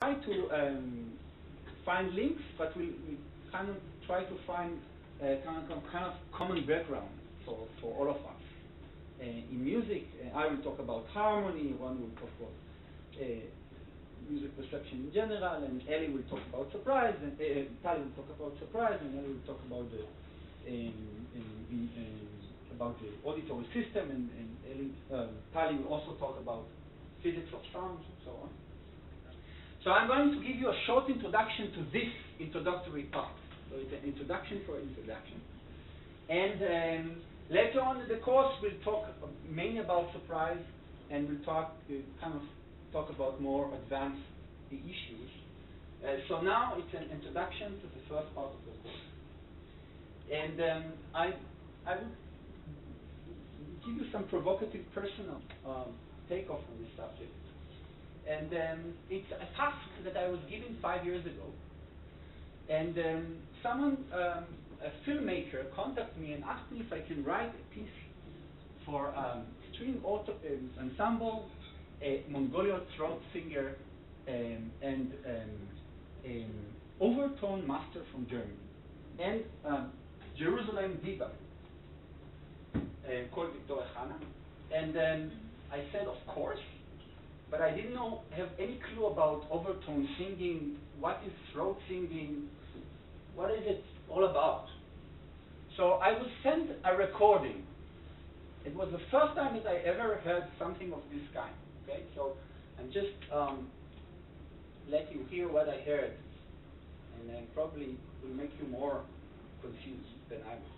try to find links, but we kind of try to find kind of common background for all of us. In music, I will talk about harmony, one will talk about music perception in general, and Eli will talk about surprise, and Tali will talk about surprise, and Eli will talk about the auditory system, and Tali will also talk about physics of sound, and so on. So I'm going to give you a short introduction to this introductory part. So it's an introduction for introduction. And later on in the course, we'll talk mainly about surprise, and we'll talk about more advanced issues. So now it's an introduction to the first part of the course. And I will give you some provocative personal takeoff on this subject. And it's a task that I was given 5 years ago. And someone, a filmmaker, contacted me and asked me if I can write a piece for string ensemble, a Mongolian throat singer, and overtone master from Germany, and Jerusalem diva called Victoria Hana. And I said, of course, but I didn't have any clue about overtone singing, what is throat singing, what is it all about. So I was sent a recording. It was the first time that I ever heard something of this kind. Okay, so I'm just let you hear what I heard, and then probably will make you more confused than I was.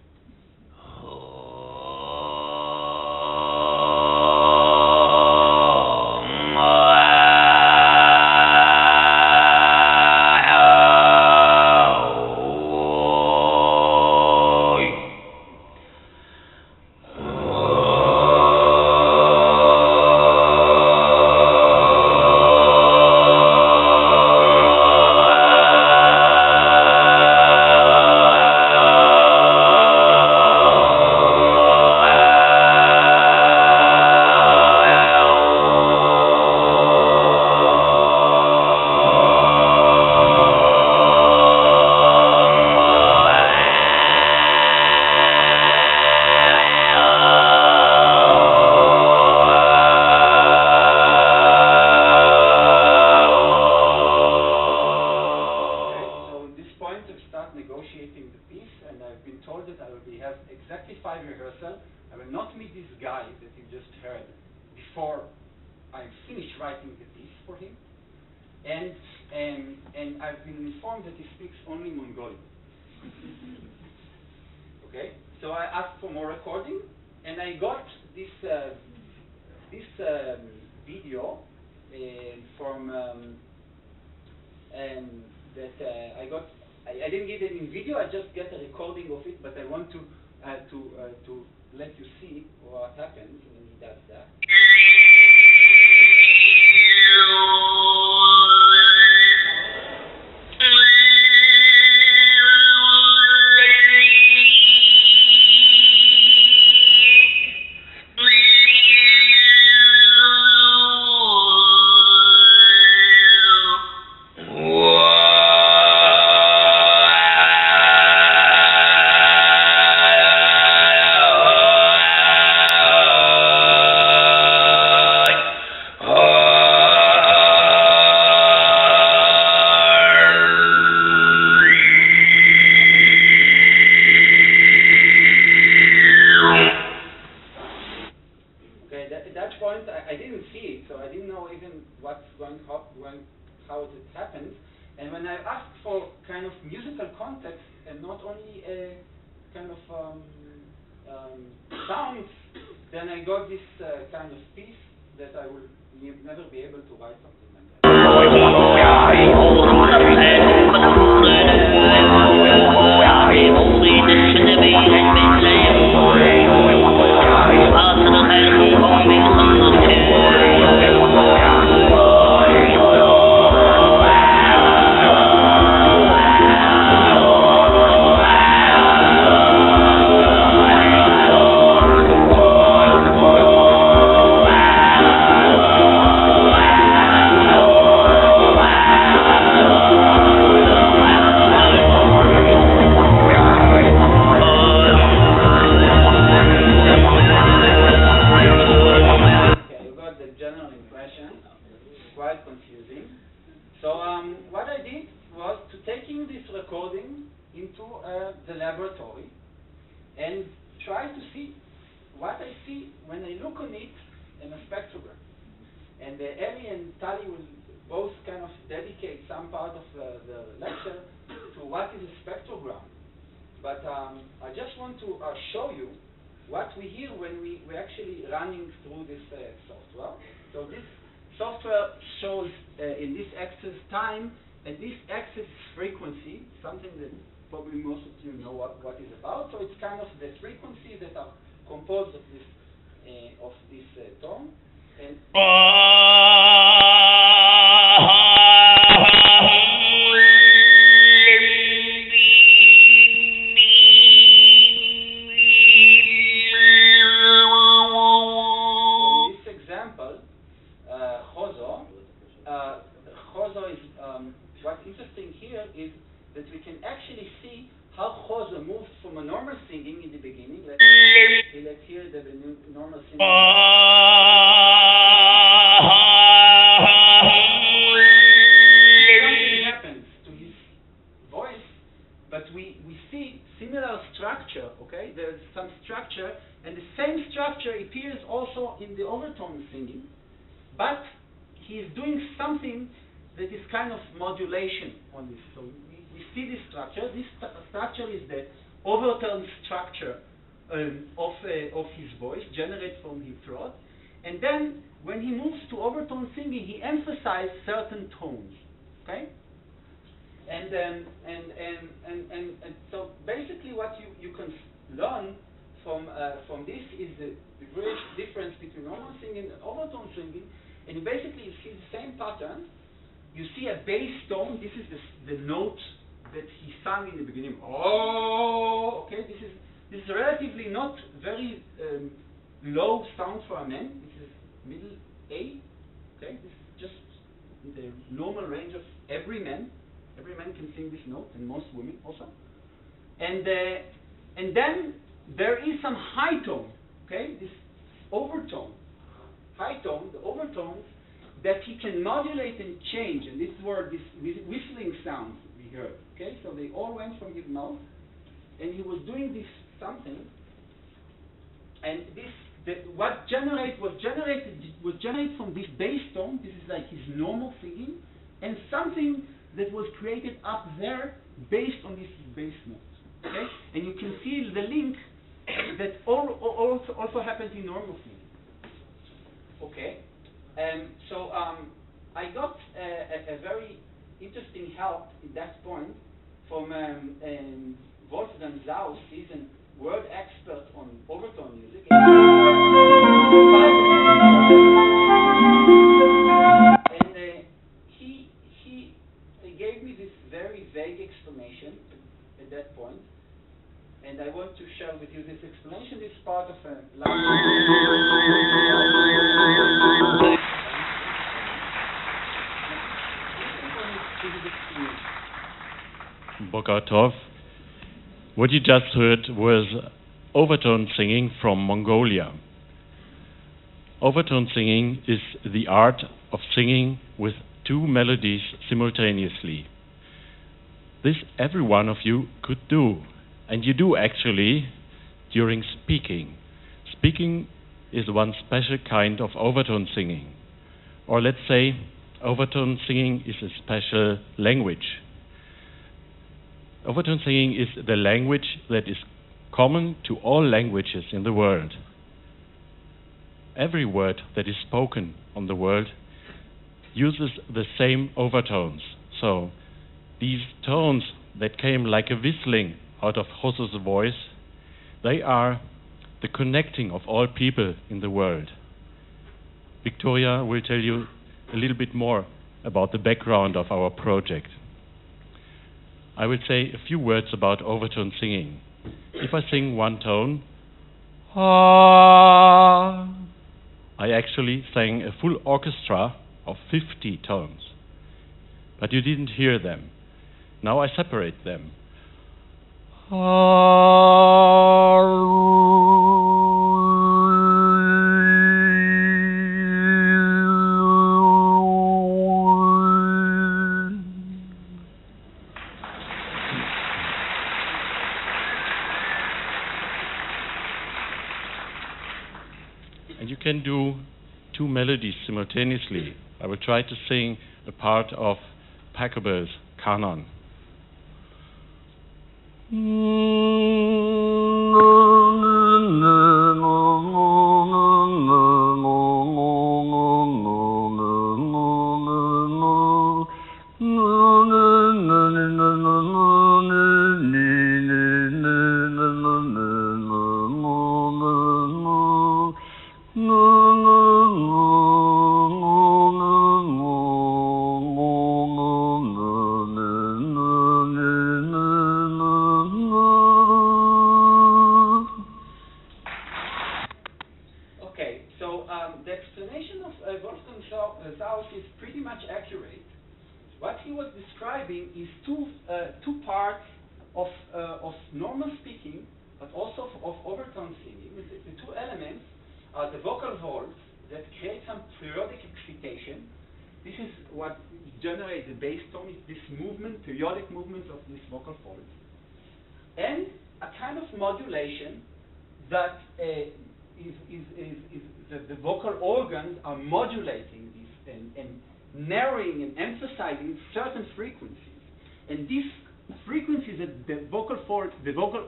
And I've been informed that he speaks only Mongolian. Okay, so I asked for more recording, and I got this video from that I got. I didn't get it in video. I just get a recording of it, but I want to let you see what happens when he does that. How it happens, and when I asked for kind of musical context and not only a kind of sounds, then I got this kind of piece that I will never be able to write something like that. So what I did was to taking this recording into the laboratory and try to see what I see when I look on it in a spectrogram. And Eli and Tali will both kind of dedicate some part of the lecture to what is a spectrogram. But I just want to show you what we hear when we're actually running through this software. So this software shows in this axis time, and this axis frequency, something that probably most of you know what is about. So it's kind of the frequencies that are composed of this tone. And in this example, Chozo is what's interesting here is that we can actually see how Chozo moves from a normal singing in the beginning. Let's hear the normal singing. Something happens to his voice, but we see similar structure, okay? There's some structure, and the same structure appears also in the overtone singing, but he is doing something that is kind of modulation on this. So we see this structure. This structure is the overtone structure of his voice, generated from his throat. And then when he moves to overtone singing, he emphasizes certain tones, okay? And so basically what you can learn from this is the great difference between normal singing and overtone singing. And basically you see the same pattern. You see a bass tone. This is the note that he sang in the beginning. Oh, okay. This is relatively not very low sound for a man. This is middle A. Okay. This is just in the normal range of every man. Every man can sing this note, and most women also. And then there is some high tone. Okay. This overtone, high tone, the overtones that he can modulate and change, and this is where this whistling sounds we heard. Okay, so they all went from his mouth, and he was doing this something, and was generated from this bass tone. This is like his normal singing, and something that was created up there based on this bass note. Okay, and you can see the link that also happens in normal singing. Okay. So I got a very interesting help at that point from Wolfgang Zaus. He's a world expert on overtone music. And he gave me this very vague explanation at that point. And I want to share with you this explanation. This part of a Boker Tov. What you just heard was overtone singing from Mongolia. Overtone singing is the art of singing with two melodies simultaneously. This every one of you could do, and you do actually during speaking. Speaking is one special kind of overtone singing. Or let's say overtone singing is a special language. Overtone singing is the language that is common to all languages in the world. Every word that is spoken on the world uses the same overtones. So these tones that came like a whistling out of Jose's voice, they are the connecting of all people in the world. Victoria will tell you a little bit more about the background of our project. I will say a few words about overtone singing. If I sing one tone, ah, I actually sang a full orchestra of 50 tones. But you didn't hear them. Now I separate them. can do two melodies simultaneously. I will try to sing a part of Pachelbel's canon. The explanation of Wolfgang Sauss is pretty much accurate. What he was describing is two parts of normal speaking, but also of overtone singing. The two elements are the vocal folds that create some periodic excitation. This is what generates the bass tone, is this movement, periodic movement of these vocal folds. And a kind of modulation that the vocal organs are modulating this and narrowing and emphasizing certain frequencies. And these frequencies that the vocal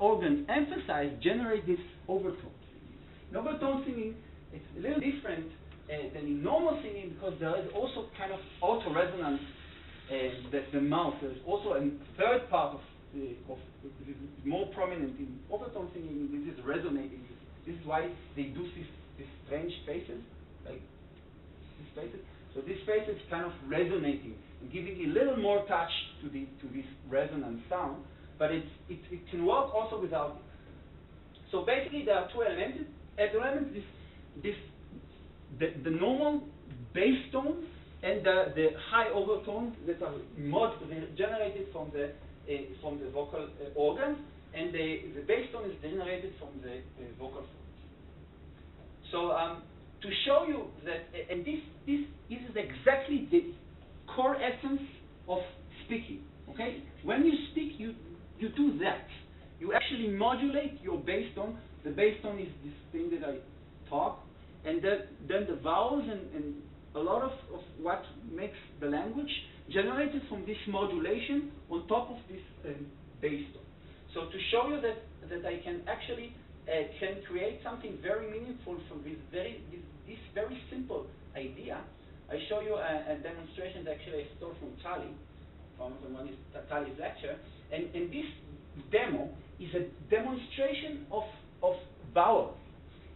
organs emphasize generate this overtone singing. In overtone singing, it's a little different than in normal singing because there is also kind of auto-resonance that the mouth. There's also a third part of more prominent in overtone singing. This is resonating. This is why they do these strange faces, like these faces. So this face is kind of resonating and giving a little more touch to this resonant sound, but it can work also without it. So basically, there are two elements. The normal bass tones and the high overtones that are generated from the vocal organs, and the bass tone is generated from the vocal folds. So to show you that, and this is exactly the core essence of speaking. Okay, when you speak, you do that. You actually modulate your bass tone. The bass tone is this thing that I talk, and then the vowels and a lot of what makes the language generated from this modulation on top of this bass tone. So to show you that I can actually can create something very meaningful from this very simple idea, I show you a demonstration that actually I stole from Tali, from one of Tali's lecture, and this demo is a demonstration of vowels.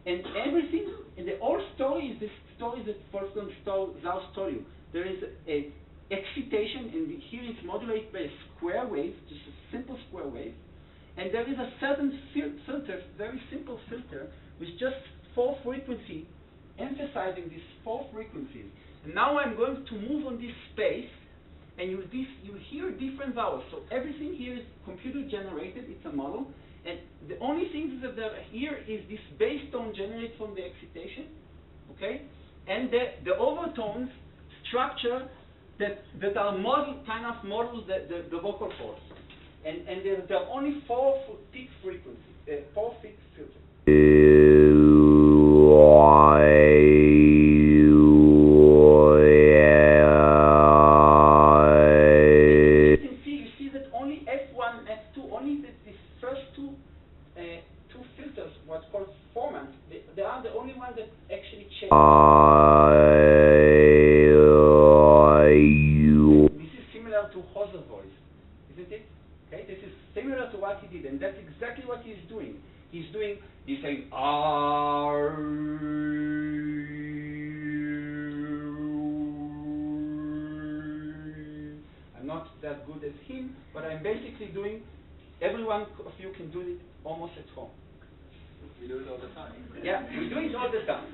And everything, and the whole story is this story that Wolfgang Sauss told you. There is a excitation, and here it's modulated by a square wave, just a simple square wave. And there is a certain filter, very simple filter, with just 4 frequencies, emphasizing these 4 frequencies. And now I'm going to move on this space, and you hear different vowels. So everything here is computer generated, it's a model. And the only thing that are here is this bass tone generated from the excitation, okay? And the overtones structure that are kind of models the vocal folds. And there are only 4 peak frequencies, 4 peak filters. You see that only F1 and F2, only these first two filters, what's called formants, they are the only ones that actually change. This is similar to Hauser's voice, isn't it? Okay, this is similar to what he did, and that's exactly what he's doing. He's saying R. I'm not that good as him, but I'm basically doing. Every one of you can do it almost at home. We do it all the time. Yeah, we do it all the time.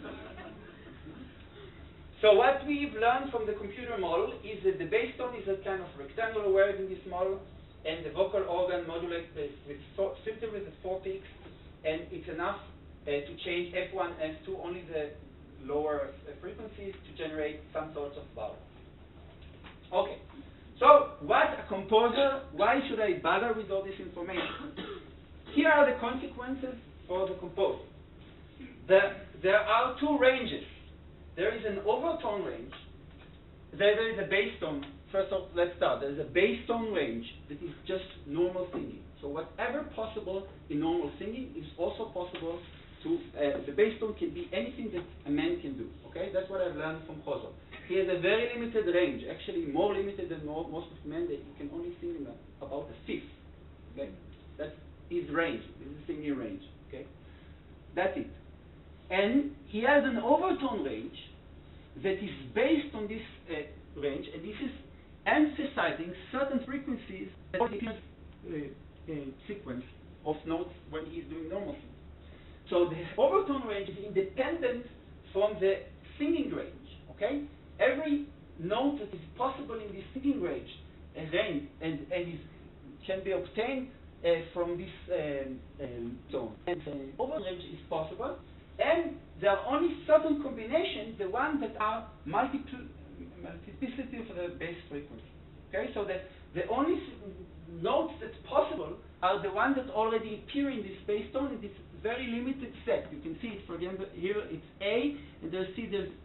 So what we've learned from the computer model is that the bass tone is a kind of rectangular wave in this model, and the vocal organ modulates with filter with the 4 peaks, and it's enough to change F1, F2, only the lower frequencies to generate some sorts of vowels. Okay, so what a composer, why should I bother with all this information? Here are the consequences for the composer. there are two ranges. There is an overtone range. There is a bass tone. First off, let's start. There is a bass tone range that is just normal singing. So whatever possible in normal singing is also possible to, the bass tone can be anything that a man can do. Okay, that's what I've learned from Chozo. He has a very limited range, actually more limited than most of men, that he can only sing in about a fifth. Okay, that's his range, his singing range. Okay, that's it. And he has an overtone range that is based on this range, and this is emphasizing certain frequencies that sequence of notes when he's doing normal singing. So the overtone range is independent from the singing range. Okay, every note that is possible in this singing range and can be obtained from this tone. And the overtone range is possible, and there are only certain combinations, the ones that are multiplicity of the bass frequency. Okay, so that the only notes that's possible are the ones that already appear in this bass tone in this very limited set. You can see it, for example, here it's A, and there's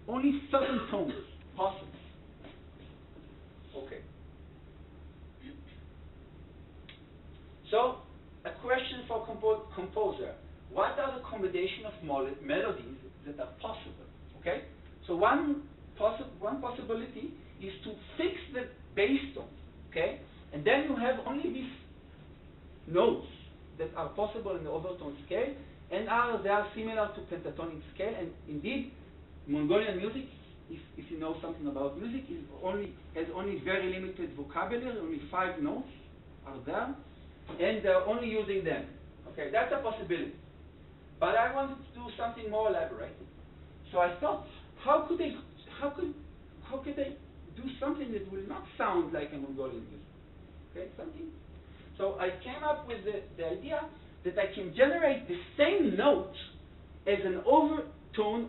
only certain tones possible. Okay. So, a question for composer. What are the combination of melodies that are possible? Okay? So one possibility is to fix the bass tone. Okay? And then you have only these notes that are possible in the overtone scale, and they are similar to pentatonic scale. And indeed, Mongolian music, if you know something about music, has only very limited vocabulary. Only 5 notes are there, and they're only using them. Okay, that's a possibility. But I wanted to do something more elaborate. So I thought, how could they do something that will not sound like a Mongolian music? Okay, something. So I came up with the idea that I can generate the same note as an overtone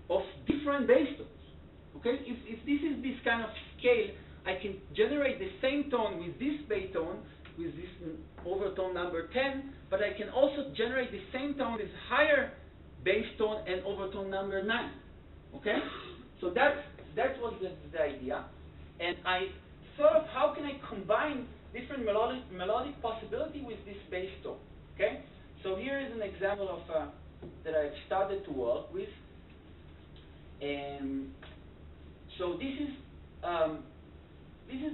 of different bass tones. Okay, if this is this kind of scale, I can generate the same tone with this bass tone, with this overtone number 10, but I can also generate the same tone with higher bass tone and overtone number 9. Okay, so that was the idea, and I thought, how can I combine different melodic possibility with this bass tone? Okay, so here is an example of that I've started to work with, and so this is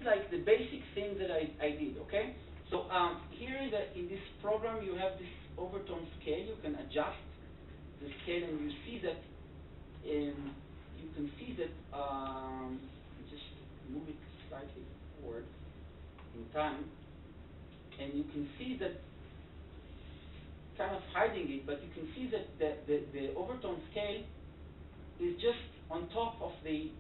like the basic thing that I did. Okay, so here in this program you have this overtone scale. You can adjust the scale, and you see that just move it slightly forward in time, and you can see that, kind of hiding it, but you can see that the overtone scale is just on top of the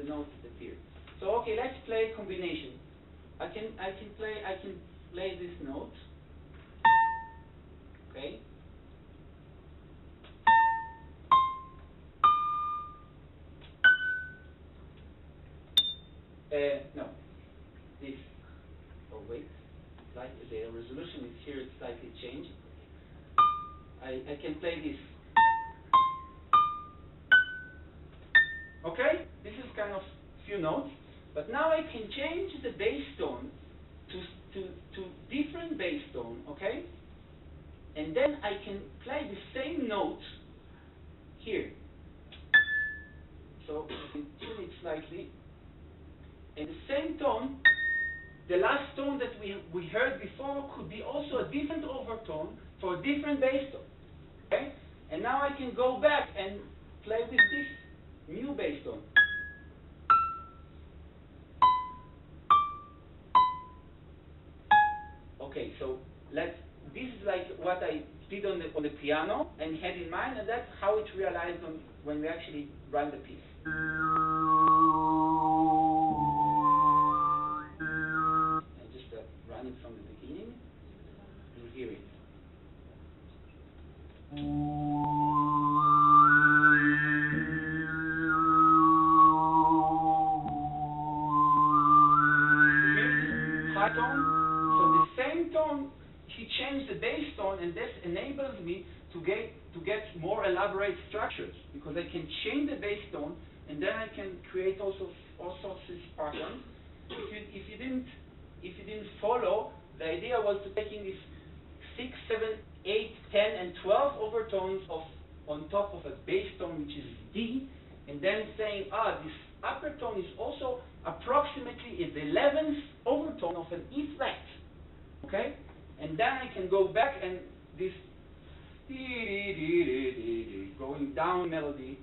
notes that appear. So okay, let's play combination. I can play this note. Okay. No, this. Oh wait, the resolution is here. It's slightly changed. I can play this. Okay, this is kind of few notes, but now I can change the bass tone to different bass tone. Okay, and then I can play the same note here. So I can tune it slightly. And the same tone, the last tone that we heard before, could be also a different overtone for a different bass tone. Okay? And now I can go back and play with this new bass tone. Okay, so this is like what I did on the piano and had in mind, and that's how it realized when we actually run the piece. Run it from the beginning, you'll hear it. High tone, so the same tone, he change the bass tone, and this enables me to get more elaborate structures, because I can change the bass tone, and then I can create also all sorts of patterns. If you didn't follow, the idea was to taking these 6, 7, 8, 10, and 12 overtones on top of a bass tone, which is D, and then saying, this upper tone is also approximately the 11th overtone of an E flat, okay? And then I can go back, and this going down melody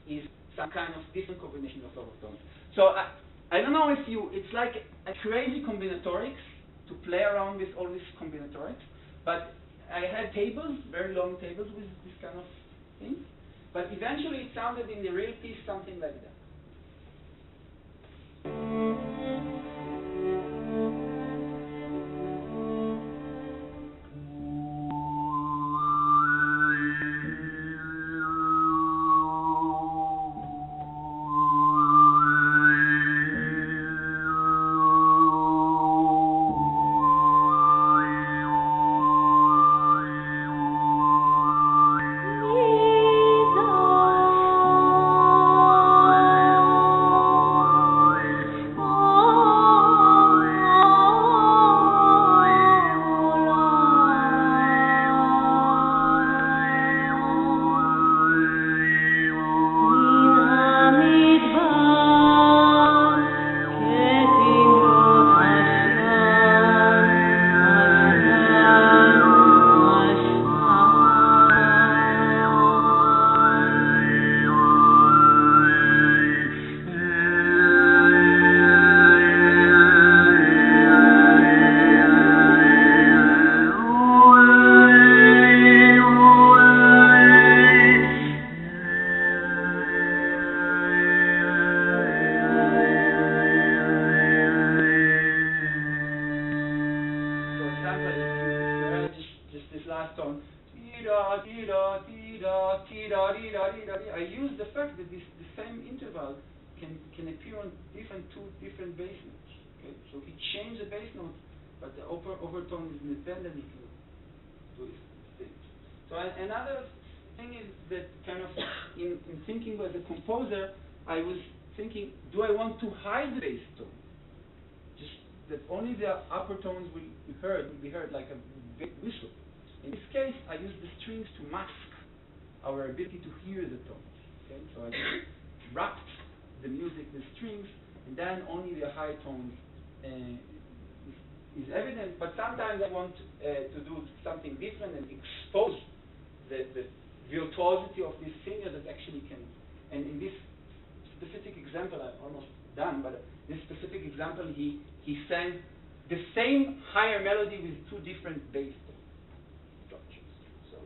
is some kind of different combination of overtones. So I don't know if it's like a crazy combinatorics to play around with all these combinatorics, but I had tables, very long tables with this kind of things, but eventually it sounded in the real piece something like that. I use the fact that the same interval can appear on two different bass notes. Okay? So he changed the bass note, but the overtone is independent to his thing. So another thing is that kind of in thinking as a composer, I was thinking, do I want to hide the bass tone? Just that only the upper tones will be heard like a big whistle. In this case, I use the strings to mask our ability to hear the tones. Okay? So I just wrapped the music with strings, and then only the high tones is evident. But sometimes I want to do something different and expose the virtuosity of this singer that actually can. And in this specific example, I'm almost done, but this specific example, he sang the same higher melody with two different bass tone structures. So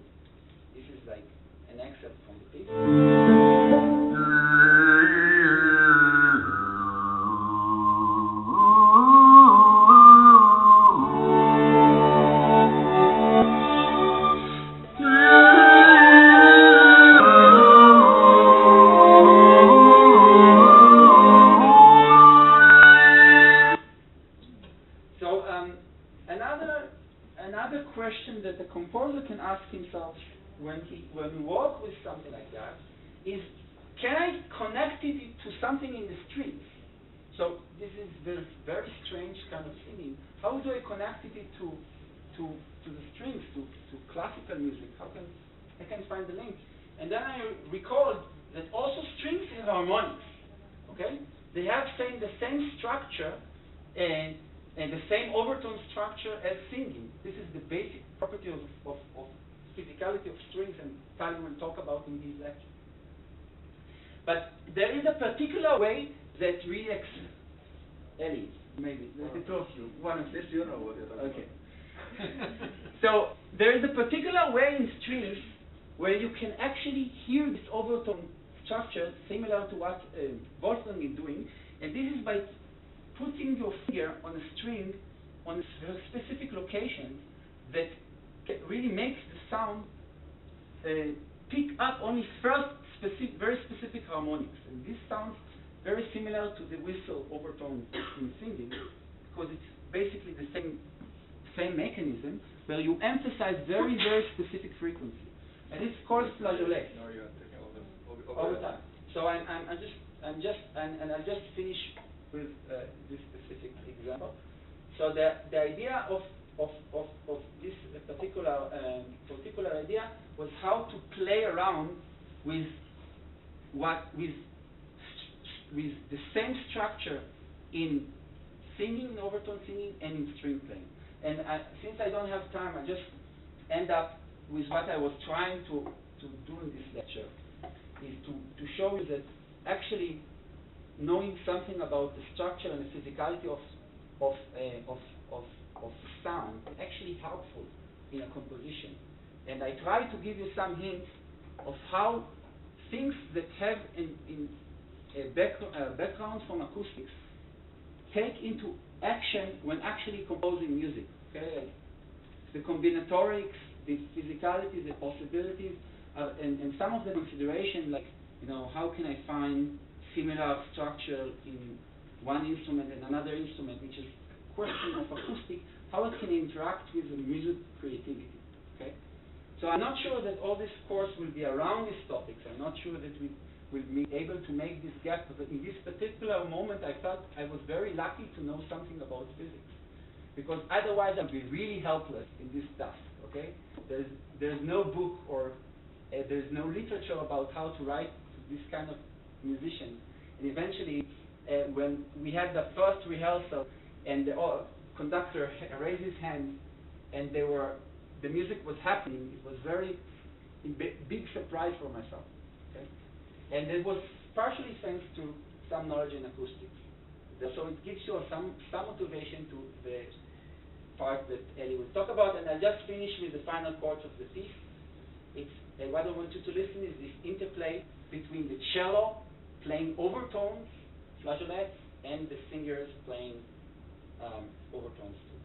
this is like an excerpt from the piece. Another question that the composer can ask himself when we work with something like that is, can I connect it to something in the strings? So this is this very strange kind of singing. How do I connect it to the strings, to classical music? How can I find the link? And then I recalled that also strings have harmonics. Okay, they have the same structure and the same overtone structure as singing. This is the basic property of physicality of strings, and Tali will talk about in his lecture. But there is a particular way that really Ellie, maybe, the two of you, one of this, you know what you're talking about. So there is a particular way in strings where you can actually hear this overtone structure similar to what Wolfgang is doing, and this is by putting your finger on a string on a specific location that really makes the sound pick up only very specific harmonics. And this sounds very similar to the whistle overtone in singing, because it's basically the same mechanism, where you emphasize very, very specific frequency. And it's called flageolet. Over time. So I'll just finish with this specific example. So the idea of this particular idea was how to play around with the same structure in singing, in overtone singing, and in string playing. And since I don't have time, I just end up with what I was trying to do in this lecture, is to show you that actually knowing something about the structure and the physicality of sound is actually helpful in a composition. And I try to give you some hints of how things that have a background from acoustics take into action when actually composing music. Okay, the combinatorics, the physicality, the possibilities, and some of the consideration, like, you know, how can I find similar structure in one instrument and another instrument, which is a question of acoustic, how it can interact with the music creativity. Okay, so I'm not sure that all this course will be around these topics. I'm not sure that we will be able to make this gap, but in this particular moment, I felt I was very lucky to know something about physics, because otherwise I'd be really helpless in this stuff. Okay, there's no book or there's no literature about how to write this kind of musician. And eventually, when we had the first rehearsal, and the conductor raised his hand, and the music was happening, it was very big surprise for myself. Okay, and it was partially thanks to some knowledge in acoustics. So it gives you some motivation to the part that Eli will talk about, and I'll just finish with the final chords of the piece. It's what I want you to listen is this interplay between the cello playing overtones, flageolets, and the singers playing overtones too.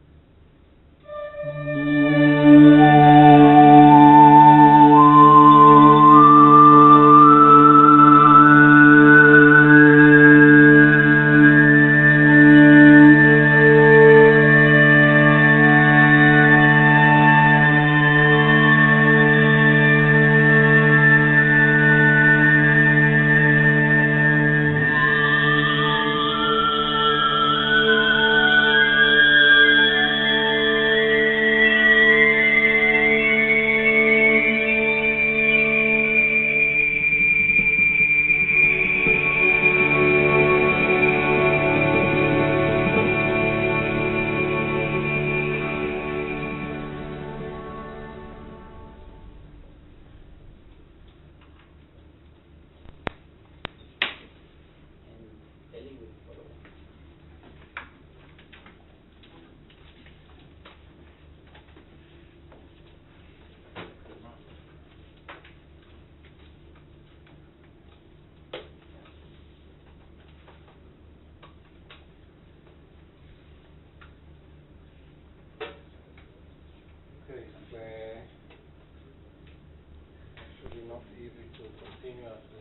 Actually not easy to continue after